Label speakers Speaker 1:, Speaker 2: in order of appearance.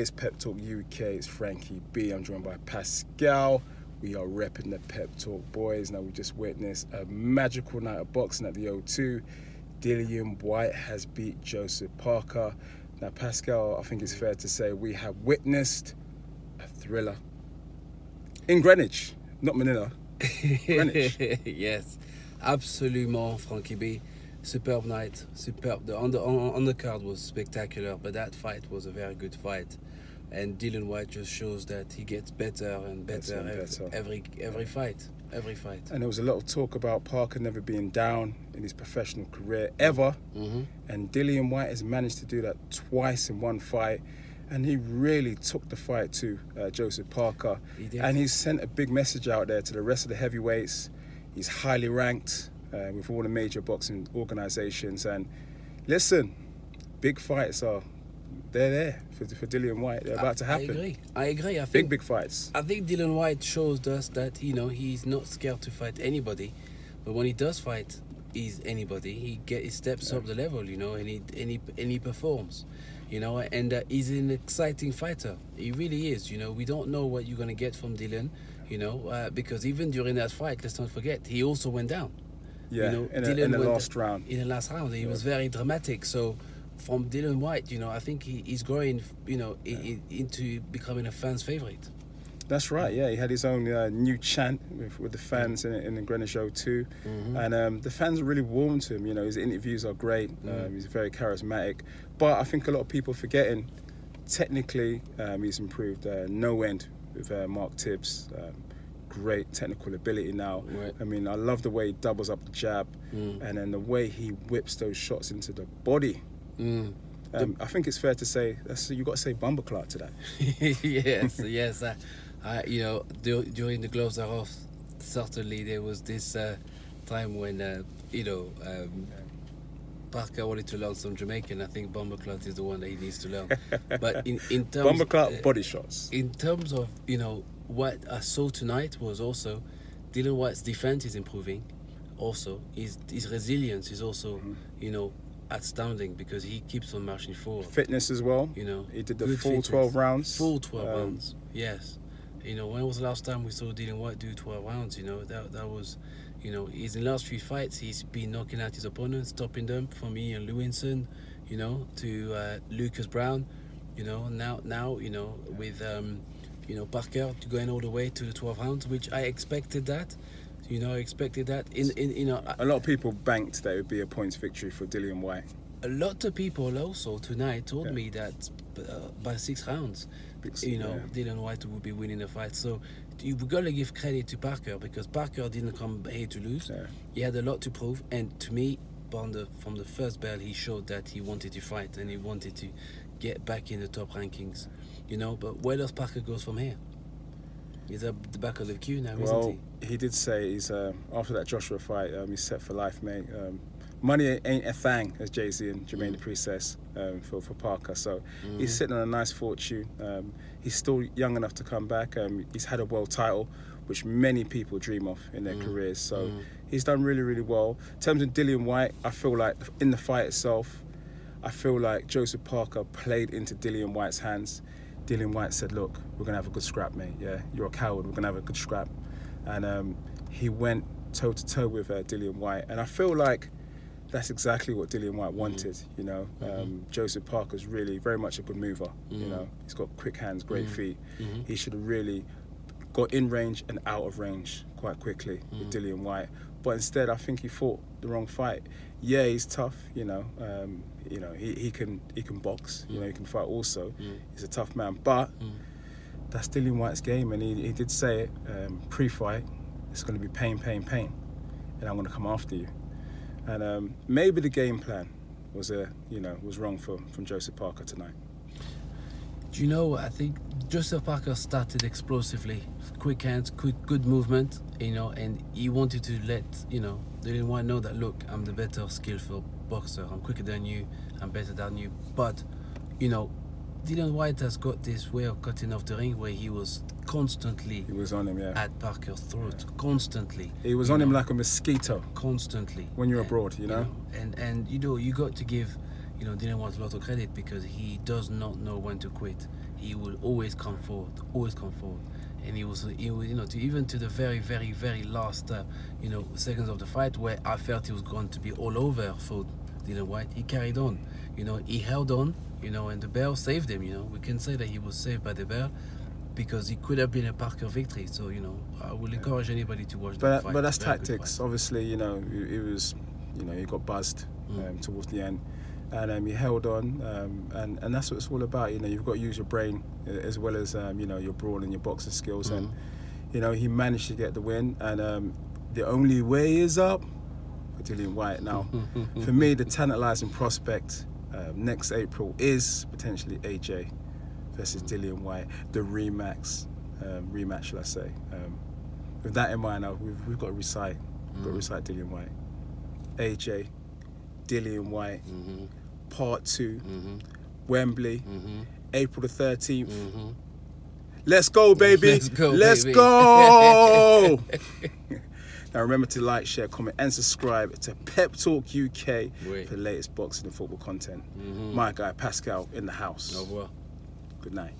Speaker 1: Boys, Pep Talk UK, it's Frankie B. I'm joined by Pascal. We are repping the Pep Talk Boys. Now we just witnessed a magical night of boxing at the O2. Dillian Whyte has beat Joseph Parker. Now Pascal, I think it's fair to say we have witnessed a thriller in Greenwich, not Manila. Greenwich.
Speaker 2: Yes, absolument, Frankie B. Superb night, superb. The undercard was spectacular, but that fight was a very good fight. And Dillian Whyte just shows that he gets better and better, every fight.
Speaker 1: And there was a lot of talk about Parker never being down in his professional career ever. And Dillian Whyte has managed to do that twice in one fight. And he really took the fight to Joseph Parker.
Speaker 2: He did.
Speaker 1: And he sent a big message out there to the rest of the heavyweights. He's highly ranked with all the major boxing organisations. And listen, big fights are there for Dillian Whyte. They're about to happen.
Speaker 2: I agree. I think
Speaker 1: big fights.
Speaker 2: I think Dillian Whyte shows us that he's not scared to fight anybody, but when he does fight, he's anybody. He steps up the level, and he performs, and he's an exciting fighter. He really is. We don't know what you're gonna get from Dillian, because even during that fight, let's not forget, he also went down.
Speaker 1: Yeah, in the last round.
Speaker 2: In the last round, he was very dramatic. So from Dillian Whyte, I think he's growing, into becoming a fan's favourite.
Speaker 1: That's right, yeah. He had his own new chant with the fans in the Greenwich O2. And the fans are really warm to him. His interviews are great. He's very charismatic. But I think a lot of people are forgetting, technically, he's improved no end with Mark Tibbs. Great technical ability now.
Speaker 2: Right.
Speaker 1: I mean, I love the way he doubles up the jab and then the way he whips those shots into the body. I think it's fair to say you got to say bumperclot to that.
Speaker 2: yes. During the gloves are off, certainly there was this time when Parker wanted to learn some Jamaican. I think bumperclot is the one that he needs to learn. But in terms
Speaker 1: bumperclot body shots.
Speaker 2: In terms of what I saw tonight was also Dillian Whyte's defense is improving. Also, his resilience is also astounding because he keeps on marching forward.
Speaker 1: Fitness as well. He did the full 12 rounds.
Speaker 2: Full 12 rounds. Yes. When was the last time we saw Dillian Whyte do 12 rounds? That was, he's in the last few fights, he's been knocking out his opponents, stopping them, from Ian Lewinson, to Lucas Brown, now, with, Parker going all the way to the 12 rounds, which I expected that. A
Speaker 1: lot of people banked that it would be a points victory for Dillian Whyte.
Speaker 2: A lot of people also tonight told me that by 6 rounds, Dillian Whyte would be winning the fight. So you've got to give credit to Parker because Parker didn't come here to lose. Yeah. He had a lot to prove, and to me, from the first bell, he showed that he wanted to fight and he wanted to get back in the top rankings. But where does Parker go from here? He's at the back of the queue now, isn't he?
Speaker 1: He did say he's after that Joshua fight, he's set for life, mate. Money ain't a thing, as Jay-Z and Jermaine Dupri says for Parker. So he's sitting on a nice fortune. He's still young enough to come back. He's had a world title, which many people dream of in their careers. So he's done really, really well. In terms of Dillian Whyte, I feel like in the fight itself, I feel like Joseph Parker played into Dillian Whyte's hands. Dillian Whyte said, look, we're going to have a good scrap, mate. Yeah, you're a coward. We're going to have a good scrap. And he went toe-to-toe with Dillian Whyte. And I feel like that's exactly what Dillian Whyte wanted, Joseph Parker's really very much a good mover, He's got quick hands, great feet. He should have really got in range and out of range quite quickly with Dillian Whyte. But instead, I think he fought the wrong fight. Yeah, he's tough, he can box, he can fight also. He's a tough man, but that's Dillian Whyte's game, and he did say it pre-fight. It's going to be pain, and I'm going to come after you. And maybe the game plan was wrong from Joseph Parker tonight.
Speaker 2: I think Joseph Parker started explosively, quick hands, good movement, and he wanted to let Dillian Whyte know that, look, I'm the better skillful boxer. I'm quicker than you. I'm better than you. But Dillian Whyte has got this way of cutting off the ring where he was constantly
Speaker 1: on him,
Speaker 2: at Parker's throat, constantly.
Speaker 1: He was on him like a mosquito.
Speaker 2: Constantly.
Speaker 1: When you're abroad,
Speaker 2: And you got to give Dillian Whyte a lot of credit because he does not know when to quit. he would always come forward, and he was, you know, even to the very last, you know, seconds of the fight, where I felt he was going to be all over for Dillian Whyte. He carried on, you know, he held on, you know, and the bell saved him. You know, we can say that he was saved by the bell, because he could have been a Parker victory. So, you know, I will encourage anybody to watch that fight.
Speaker 1: But that's tactics. Obviously, you know, it was, you know, he got buzzed towards the end, and he held on, and that's what it's all about. You know, you've got to use your brain as well as you know, your brawn and your boxing skills, and you know, he managed to get the win, and the only way is up for Dillian Whyte. Now, for me, the tantalising prospect next April is potentially AJ versus Dillian Whyte, the rematch, shall I say? With that in mind, now we've got to recite, Dillian Whyte, AJ, Dillian Whyte, Part 2, Wembley, April the 13th. Let's go, baby! Let's go! Now remember to like, share, comment, and subscribe to Pep Talk UK for the latest boxing and football content. My guy Pascal in the house.
Speaker 2: Au revoir.
Speaker 1: Good night.